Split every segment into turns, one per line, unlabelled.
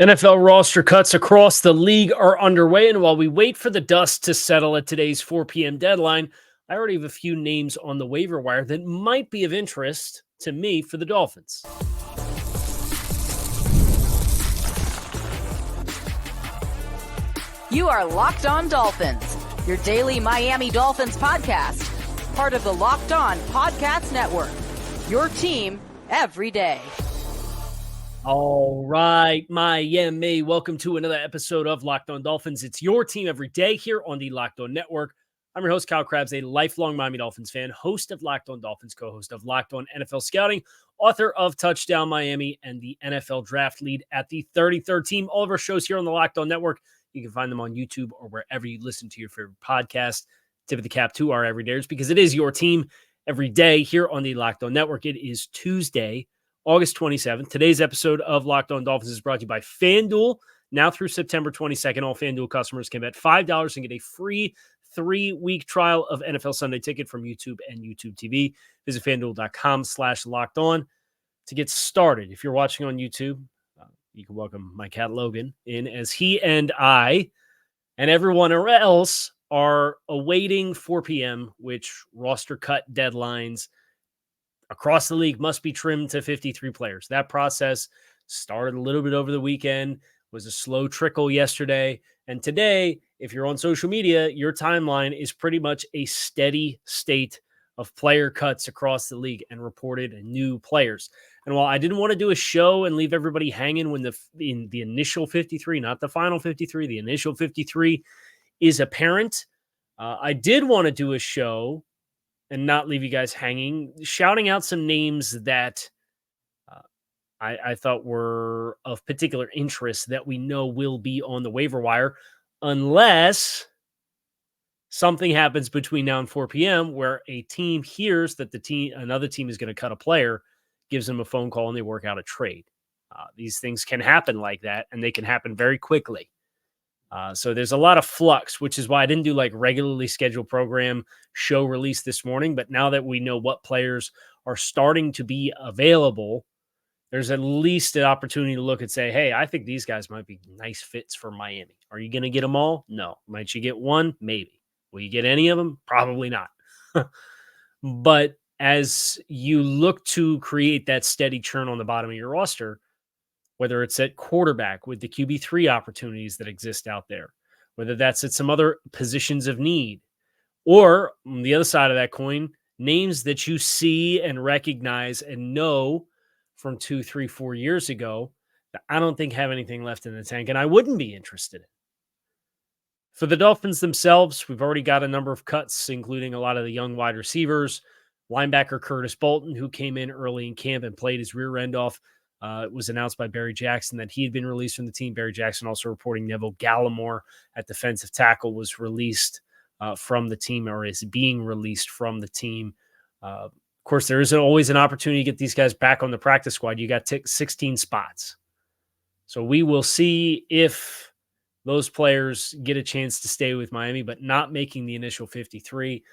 NFL roster cuts across the league are underway, and while we wait for the dust to settle at today's 4 p.m. deadline, I already have a few names on the waiver wire that might be of interest to me for the Dolphins.
You are Locked On Dolphins, your daily Miami Dolphins podcast, part of the Locked On Podcast Network, your team every day.
All right, Miami, welcome to another episode of Locked On Dolphins. It's your team every day here on the Locked On Network. I'm your host, Kyle Krabs, a lifelong Miami Dolphins fan, host of Locked On Dolphins, co-host of Locked On NFL Scouting, author of Touchdown Miami, and the NFL Draft Lead at the 33rd Team. All of our shows here on the Locked On Network, you can find them on YouTube or wherever you listen to your favorite podcast. Tip of the cap to our everydayers, because it is your team every day here on the Locked On Network. It is Tuesday, August 27th. Today's episode of Locked On Dolphins is brought to you by FanDuel. Now through September 22nd, all FanDuel customers can bet $5 and get a free 3-week trial of NFL Sunday Ticket from YouTube and YouTube TV. Visit FanDuel.com/locked on to get started. If you're watching on YouTube, you can welcome my cat Logan in as he and I and everyone else are awaiting 4 p.m., which roster cut deadlines across the league must be trimmed to 53 players. That process started a little bit over the weekend, was a slow trickle yesterday. And today, if you're on social media, your timeline is pretty much a steady state of player cuts across the league and reported new players. And while I didn't want to do a show and leave everybody hanging when in the initial 53, not the final 53, the initial 53 is apparent, I did want to do a show and not leave you guys hanging, shouting out some names that I thought were of particular interest that we know will be on the waiver wire, unless something happens between now and 4 p.m. where a team hears that another team is going to cut a player, gives them a phone call, and they work out a trade. These things can happen like that, and they can happen very quickly. So there's a lot of flux, which is why I didn't do like regularly scheduled program show release this morning. But now that we know what players are starting to be available, there's at least an opportunity to look and say, hey, I think these guys might be nice fits for Miami. Are you going to get them all? No. Might you get one? Maybe. Will you get any of them? Probably not. But as you look to create that steady churn on the bottom of your roster, whether it's at quarterback with the QB3 opportunities that exist out there, whether that's at some other positions of need, or on the other side of that coin, names that you see and recognize and know from 2, 3, 4 years ago that I don't think have anything left in the tank, and I wouldn't be interested in. For the Dolphins themselves, we've already got a number of cuts, including a lot of the young wide receivers. Linebacker Curtis Bolton, who came in early in camp and played his rear end off. It was announced by Barry Jackson that he had been released from the team. Barry Jackson also reporting Neville Gallimore at defensive tackle was released from the team, or is being released from the team. Of course, there is always an opportunity to get these guys back on the practice squad. You got 16 spots. So we will see if those players get a chance to stay with Miami, but not making the initial 53.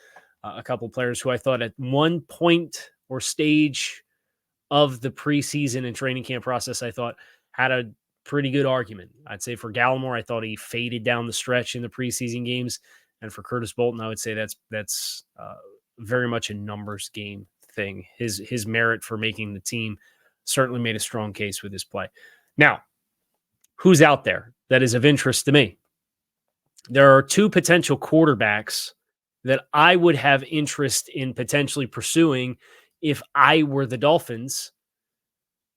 A couple players who I thought at one point or stage of the preseason and training camp process, I thought had a pretty good argument. I'd say for Gallimore, I thought he faded down the stretch in the preseason games. And for Curtis Bolton, I would say that's very much a numbers game thing. His merit for making the team certainly made a strong case with his play. Now, who's out there that is of interest to me? There are two potential quarterbacks that I would have interest in potentially pursuing if I were the Dolphins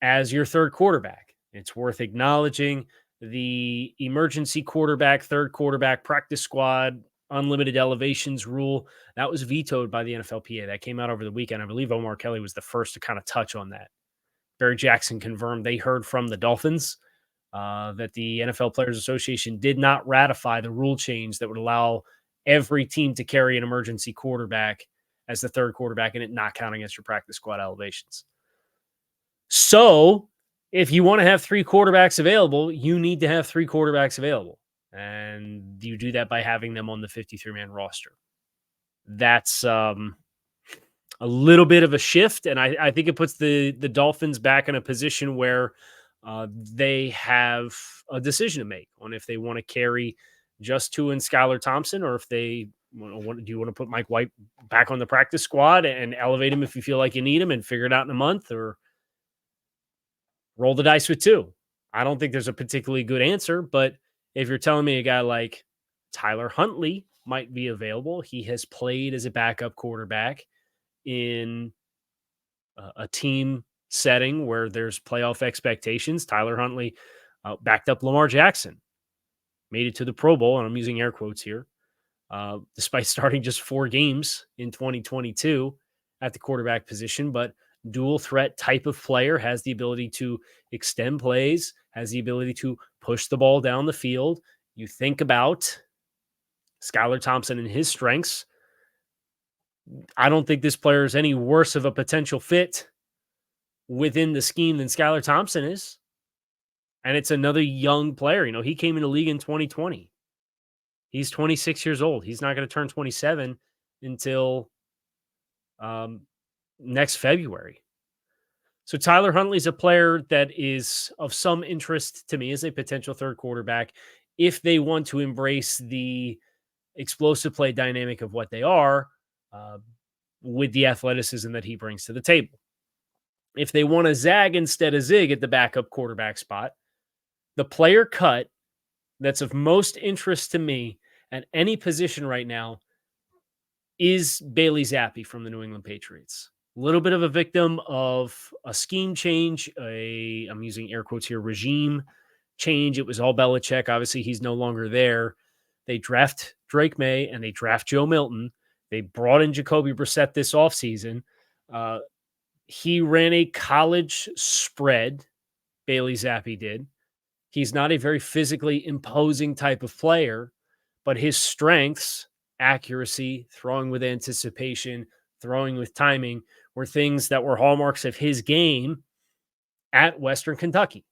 as your third quarterback. It's worth acknowledging the emergency quarterback, third quarterback, practice squad, unlimited elevations rule. That was vetoed by the NFLPA. That came out over the weekend. I believe Omar Kelly was the first to kind of touch on that. Barry Jackson confirmed they heard from the Dolphins that the NFL Players Association did not ratify the rule change that would allow every team to carry an emergency quarterback as the third quarterback and it not counting as your practice squad elevations. So if you want to have three quarterbacks available, you need to have three quarterbacks available. And you do that by having them on the 53-man roster. That's a little bit of a shift, and I think it puts the Dolphins back in a position where they have a decision to make on if they want to carry just Tua and Skylar Thompson, or if they do you want to put Mike White back on the practice squad and elevate him if you feel like you need him and figure it out in a month, or roll the dice with two. I don't think there's a particularly good answer, but if you're telling me a guy like Tyler Huntley might be available, he has played as a backup quarterback in a team setting where there's playoff expectations. Tyler Huntley backed up Lamar Jackson, made it to the Pro Bowl, and I'm using air quotes here, despite starting just 4 games in 2022 at the quarterback position. But dual threat type of player, has the ability to extend plays, has the ability to push the ball down the field. You think about Skylar Thompson and his strengths. I don't think this player is any worse of a potential fit within the scheme than Skylar Thompson is. And it's another young player. You know, he came in the league in 2020. He's 26 years old. He's not going to turn 27 until next February. So Tyler Huntley's a player that is of some interest to me as a potential third quarterback if they want to embrace the explosive play dynamic of what they are with the athleticism that he brings to the table. If they want to zag instead of zig at the backup quarterback spot, the player cut that's of most interest to me at any position right now is Bailey Zappi from the New England Patriots. A little bit of a victim of a scheme change, I'm using air quotes here, regime change. It was all Belichick. Obviously, he's no longer there. They draft Drake May and they draft Joe Milton. They brought in Jacoby Brissett this offseason. He ran a college spread, Bailey Zappi did. He's not a very physically imposing type of player, but his strengths, accuracy, throwing with anticipation, throwing with timing, were things that were hallmarks of his game at Western Kentucky.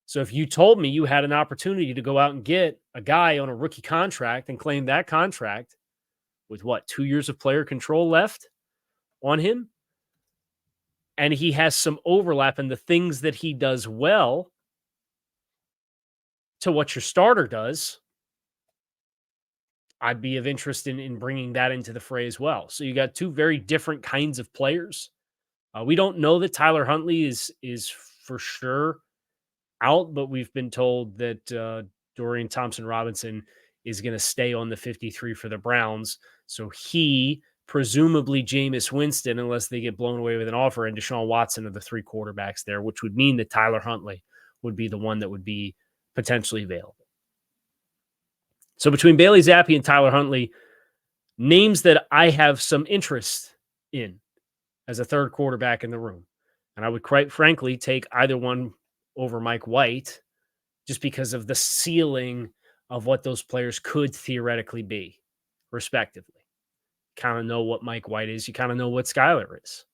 So if you told me you had an opportunity to go out and get a guy on a rookie contract and claim that contract with 2 years of player control left on him, and he has some overlap in the things that he does well to what your starter does, I'd be of interest in bringing that into the fray as well. So you got 2 very different kinds of players. We don't know that Tyler Huntley is for sure out, but we've been told that Dorian Thompson-Robinson is going to stay on the 53 for the Browns. So he, presumably Jameis Winston, unless they get blown away with an offer, and Deshaun Watson are the 3 quarterbacks there, which would mean that Tyler Huntley would be the one that would be potentially available. So between Bailey Zappi and Tyler Huntley, names that I have some interest in as a third quarterback in the room. And I would quite frankly take either one over Mike White just because of the ceiling of what those players could theoretically be, respectively. Kind of know what Mike White is. You kind of know what Skylar is.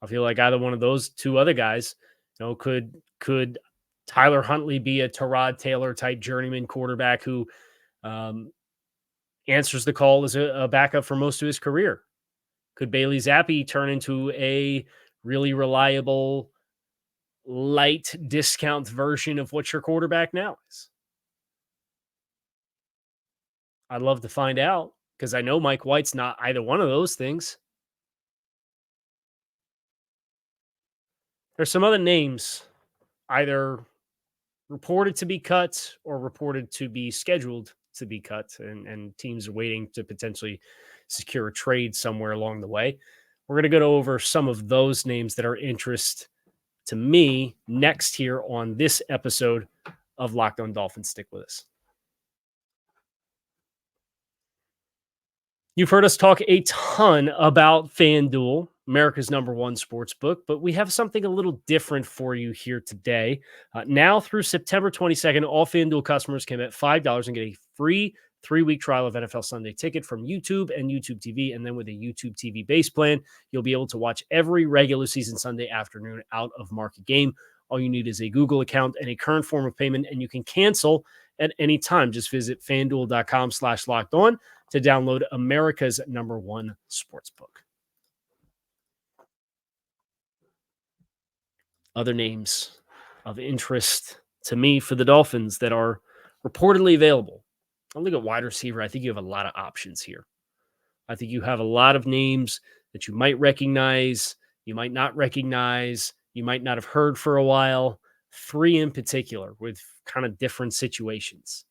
I feel like either one of those 2 other guys, could Tyler Huntley be a Tyrod Taylor type journeyman quarterback who answers the call as a backup for most of his career? Could Bailey Zappi turn into a really reliable, light discount version of what your quarterback now is? I'd love to find out, because I know Mike White's not either one of those things. There's some other names either reported to be cut or reported to be scheduled to be cut, and teams are waiting to potentially secure a trade somewhere along the way. We're going to go over some of those names that are interest to me next here on this episode of Locked On Dolphins. Stick with us. You've heard us talk a ton about FanDuel, America's number one sportsbook, but we have something a little different for you here today. Now through September 22nd, all FanDuel customers can bet $5 and get a free 3-week trial of NFL Sunday Ticket from YouTube and YouTube TV. And then with a YouTube TV base plan, you'll be able to watch every regular season Sunday afternoon out of market game. All you need is a Google account and a current form of payment, and you can cancel at any time. Just visit fanduel.com/lockedon to download America's number one sportsbook. Other names of interest to me for the Dolphins that are reportedly available. I'll look at wide receiver. I think you have a lot of options here. I think you have a lot of names that you might recognize, you might not recognize, you might not have heard for a while. 3 in particular with kind of different situations.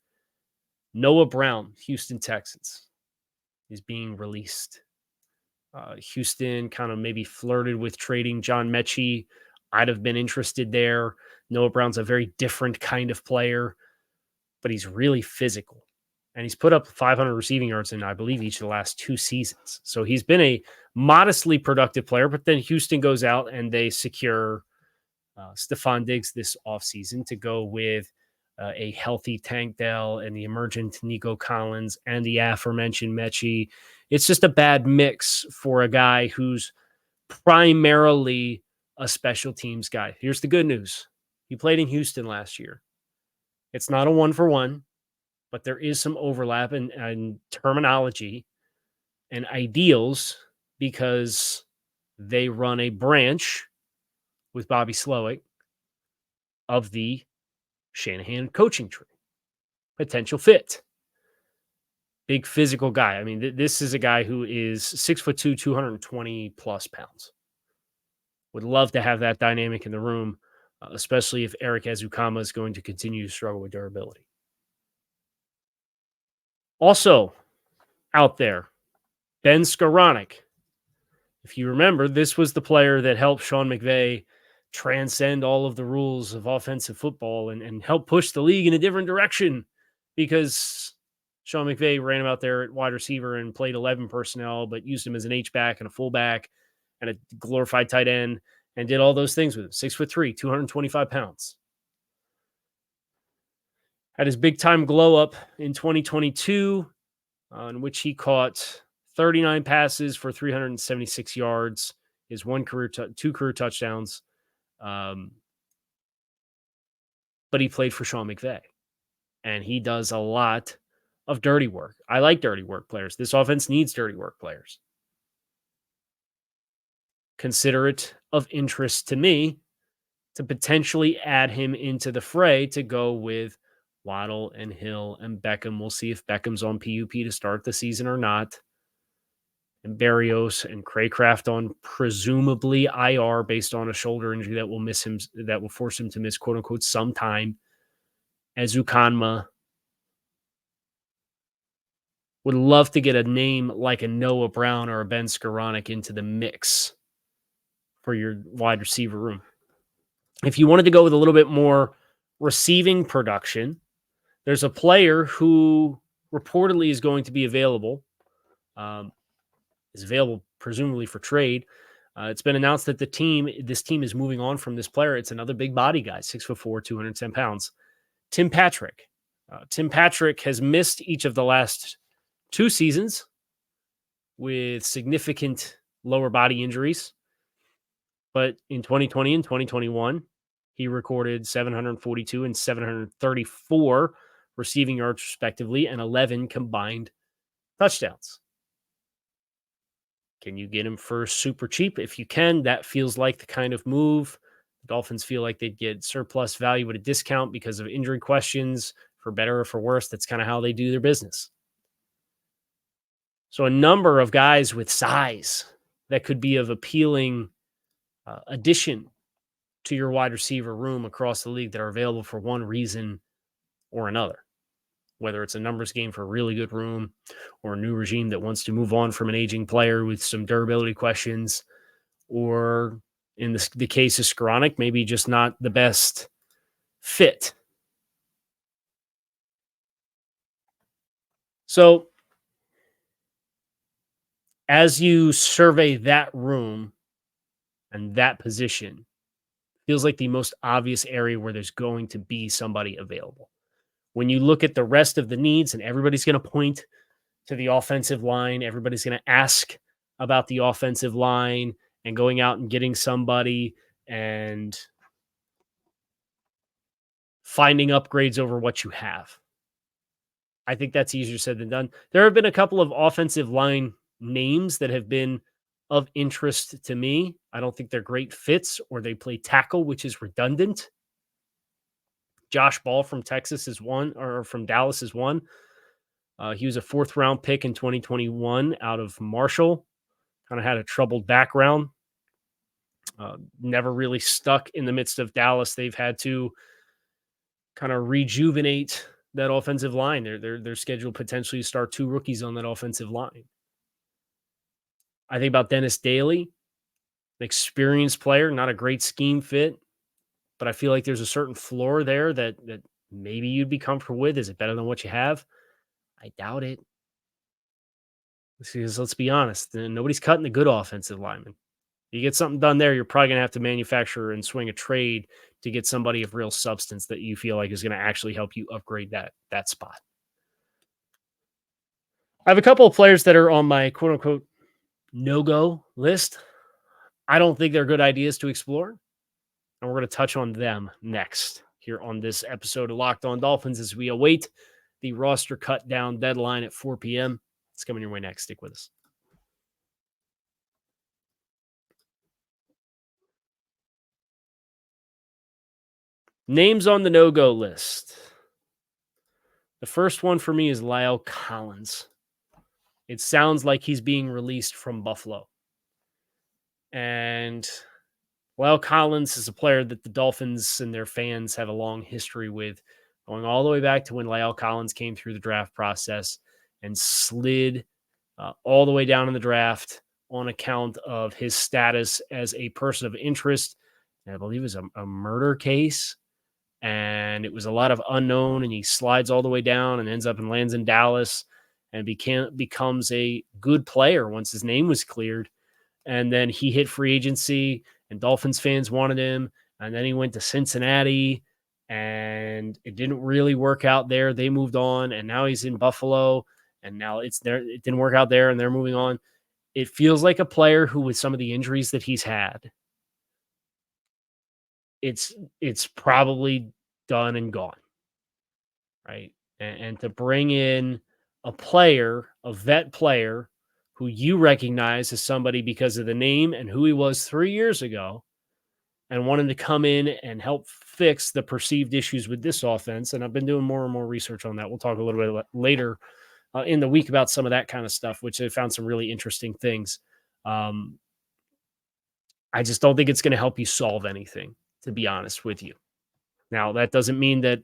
Noah Brown, Houston Texans, is being released. Houston kind of maybe flirted with trading John Mechie. I'd have been interested there. Noah Brown's a very different kind of player, but he's really physical. And he's put up 500 receiving yards in, I believe, each of the last 2 seasons. So he's been a modestly productive player, but then Houston goes out and they secure Stephon Diggs this offseason to go with a healthy Tank Dell and the emergent Nico Collins and the aforementioned Mechie. It's just a bad mix for a guy who's primarily a special teams guy. Here's the good news. He played in Houston last year. It's not a 1-for-1, but there is some overlap in terminology and ideals because they run a branch with Bobby Slowick of the Shanahan coaching tree. Potential fit. Big physical guy. I mean, this is a guy who is 6'2", 220 plus pounds. Would love to have that dynamic in the room, especially if Eric Ezukama is going to continue to struggle with durability. Also out there, Ben Skoranek. If you remember, this was the player that helped Sean McVay transcend all of the rules of offensive football and help push the league in a different direction because Sean McVay ran him out there at wide receiver and played 11 personnel, but used him as an H-back and a fullback and a glorified tight end and did all those things with him. 6'3", 225 pounds. Had his big-time glow-up in 2022, in which he caught 39 passes for 376 yards, his 2 career touchdowns. But he played for Sean McVay, and he does a lot of dirty work. I like dirty work players. This offense needs dirty work players. Consider it of interest to me to potentially add him into the fray to go with Waddle and Hill and Beckham. We'll see if Beckham's on PUP to start the season or not. And Berrios and Craycraft on presumably IR based on a shoulder injury that will force him to miss quote unquote some time. Ezukanma. Would love to get a name like a Noah Brown or a Ben Skoranek into the mix for your wide receiver room. If you wanted to go with a little bit more receiving production, there's a player who reportedly is going to be available. Is available presumably for trade. It's been announced that this team is moving on from this player. It's another big body guy, 6'4", 210 pounds. Tim Patrick. Tim Patrick has missed each of the last 2 seasons with significant lower body injuries. But in 2020 and 2021, he recorded 742 and 734 receiving yards respectively and 11 combined touchdowns. Can you get him for super cheap? If you can, that feels like the kind of move. The Dolphins feel like they'd get surplus value at a discount because of injury questions, for better or for worse. That's kind of how they do their business. So a number of guys with size that could be of appealing addition to your wide receiver room across the league that are available for one reason or another. Whether it's a numbers game for a really good room or a new regime that wants to move on from an aging player with some durability questions, or in the case of Skoranek, maybe just not the best fit. So as you survey that room and that position, feels like the most obvious area where there's going to be somebody available. When you look at the rest of the needs, and everybody's going to point to the offensive line, everybody's going to ask about the offensive line and going out and getting somebody and finding upgrades over what you have. I think that's easier said than done. There have been a couple of offensive line names that have been of interest to me. I don't think they're great fits, or they play tackle, which is redundant. Josh Ball from Texas is one, or from Dallas is one. He was a 4th-round pick in 2021 out of Marshall. Kind of had a troubled background. Never really stuck in the midst of Dallas. They've had to kind of rejuvenate that offensive line. They're scheduled potentially to start 2 rookies on that offensive line. I think about Dennis Daly, an experienced player, not a great scheme fit, but I feel like there's a certain floor there that maybe you'd be comfortable with. Is it better than what you have? I doubt it. Because let's be honest, nobody's cutting the good offensive lineman. You get something done there, you're probably going to have to manufacture and swing a trade to get somebody of real substance that you feel like is going to actually help you upgrade that spot. I have a couple of players that are on my quote unquote no-go list. I don't think they're good ideas to explore. And we're going to touch on them next here on this episode of Locked On Dolphins as we await the roster cut down deadline at 4 p.m. It's coming your way next. Stick with us. Names on the no-go list. The first one for me is La'el Collins. It sounds like he's being released from Buffalo. And La'el Collins is a player that the Dolphins and their fans have a long history with, going all the way back to when La'el Collins came through the draft process and slid all the way down in the draft on account of his status as a person of interest. I believe it was a murder case, and it was a lot of unknown, and he slides all the way down and ends up and lands in Dallas and becomes a good player once his name was cleared. And then he hit free agency, and Dolphins fans wanted him, and then he went to Cincinnati, and it didn't really work out there. They moved on, and now he's in Buffalo, and now it's there. It didn't work out there, and they're moving on. It feels like a player who, with some of the injuries that he's had, it's probably done and gone, right? And to bring in a player, a vet player, who you recognize as somebody because of the name and who he was 3 years ago, and wanted to come in and help fix the perceived issues with this offense. And I've been doing more and more research on that. We'll talk a little bit later in the week about some of that kind of stuff, which I found some really interesting things. I just don't think it's going to help you solve anything, to be honest with you. Now, that doesn't mean that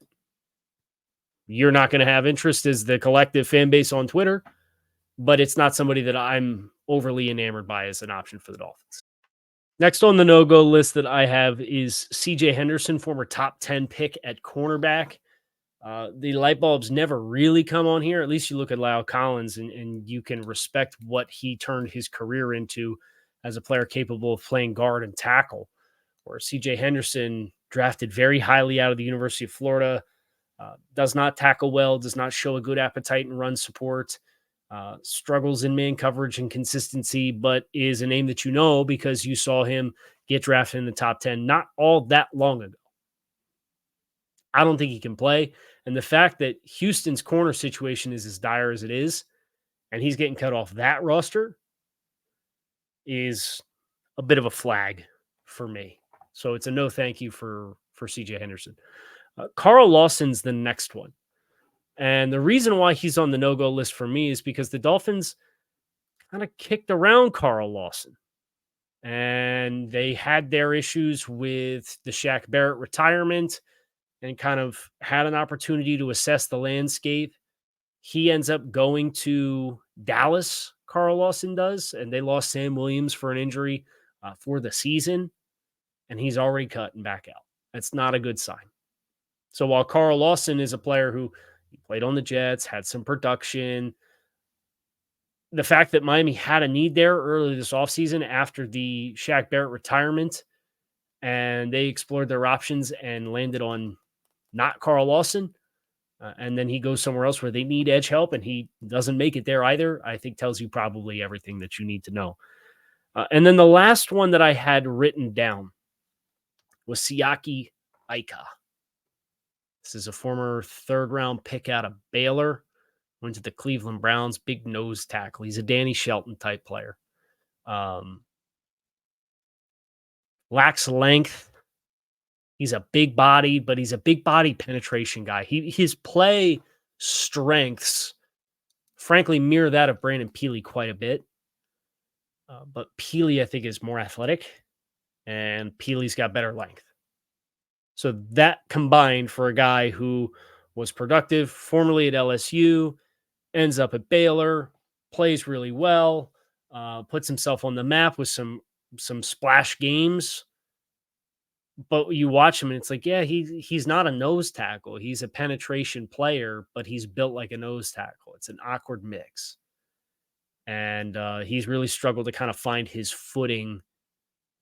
you're not going to have interest as the collective fan base on Twitter, but it's not somebody that I'm overly enamored by as an option for the Dolphins. Next on the no-go list that I have is CJ Henderson, former top 10 pick at cornerback. The light bulbs never really come on here. At least you look at La'el Collins and you can respect what he turned his career into as a player capable of playing guard and tackle. Where CJ Henderson, drafted very highly out of the University of Florida, does not tackle well, does not show a good appetite and run support, struggles in man coverage and consistency, but is a name that you know because you saw him get drafted in the top 10 not all that long ago. I don't think he can play. And the fact that Houston's corner situation is as dire as it is, and he's getting cut off that roster, is a bit of a flag for me. So it's a no thank you for CJ Henderson. Carl Lawson's the next one. And the reason why he's on the no-go list for me is because the Dolphins kind of kicked around Carl Lawson. And they had their issues with the Shaq Barrett retirement and kind of had an opportunity to assess the landscape. He ends up going to Dallas, Carl Lawson does, and they lost Sam Williams for an injury for the season, and he's already cut and back out. That's not a good sign. So while Carl Lawson is a player who played on the Jets, had some production, the fact that Miami had a need there early this offseason after the Shaq Barrett retirement, and they explored their options and landed on not Carl Lawson, and then he goes somewhere else where they need edge help, and he doesn't make it there either, I think tells you probably everything that you need to know. And then the last one that I had written down was Siaki Ika. This is a former third-round pick out of Baylor. Went to the Cleveland Browns, big nose tackle. He's a Danny Shelton-type player. Lacks length. He's a big body, but he's a big body penetration guy. His play strengths, frankly, mirror that of Brandon Peely quite a bit. But Peely, I think, is more athletic, and Peely's got better length. So that combined for a guy who was productive, formerly at LSU, ends up at Baylor, plays really well, puts himself on the map with some splash games. But you watch him and it's like, yeah, he's not a nose tackle. He's a penetration player, but he's built like a nose tackle. It's an awkward mix. And he's really struggled to kind of find his footing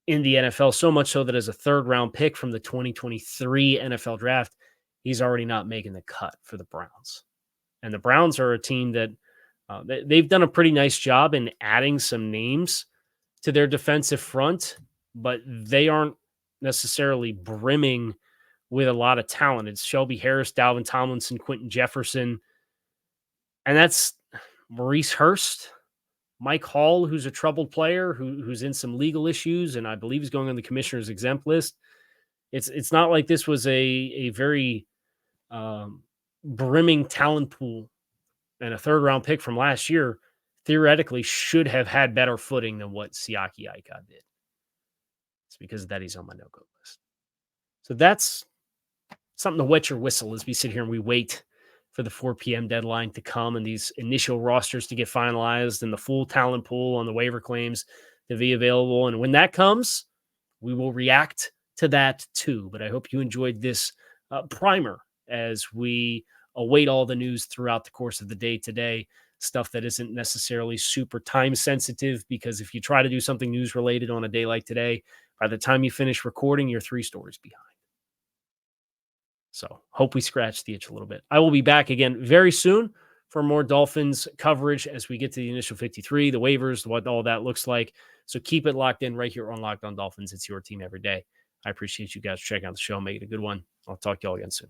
in the NFL, so much so that as a third-round pick from the 2023 NFL draft, he's already not making the cut for the Browns. And the Browns are a team that they've done a pretty nice job in adding some names to their defensive front, but they aren't necessarily brimming with a lot of talent. It's Shelby Harris, Dalvin Tomlinson, Quentin Jefferson, and that's Maurice Hurst, Mike Hall, who's a troubled player, who's in some legal issues, and I believe he's going on the commissioner's exempt list. It's not like this was a very brimming talent pool, and a third-round pick from last year theoretically should have had better footing than what Siaki Ika did. It's because of that he's on my no-go list. So that's something to wet your whistle as we sit here and we wait for the 4 p.m. deadline to come and these initial rosters to get finalized and the full talent pool on the waiver claims to be available. And when that comes, we will react to that too. But I hope you enjoyed this primer as we await all the news throughout the course of the day today, stuff that isn't necessarily super time sensitive, because if you try to do something news related on a day like today, by the time you finish recording, you're 3 stories behind. So hope we scratch the itch a little bit. I will be back again very soon for more Dolphins coverage as we get to the initial 53, the waivers, what all that looks like. So keep it locked in right here on Locked On Dolphins. It's your team every day. I appreciate you guys checking out the show. Make it a good one. I'll talk to you all again soon.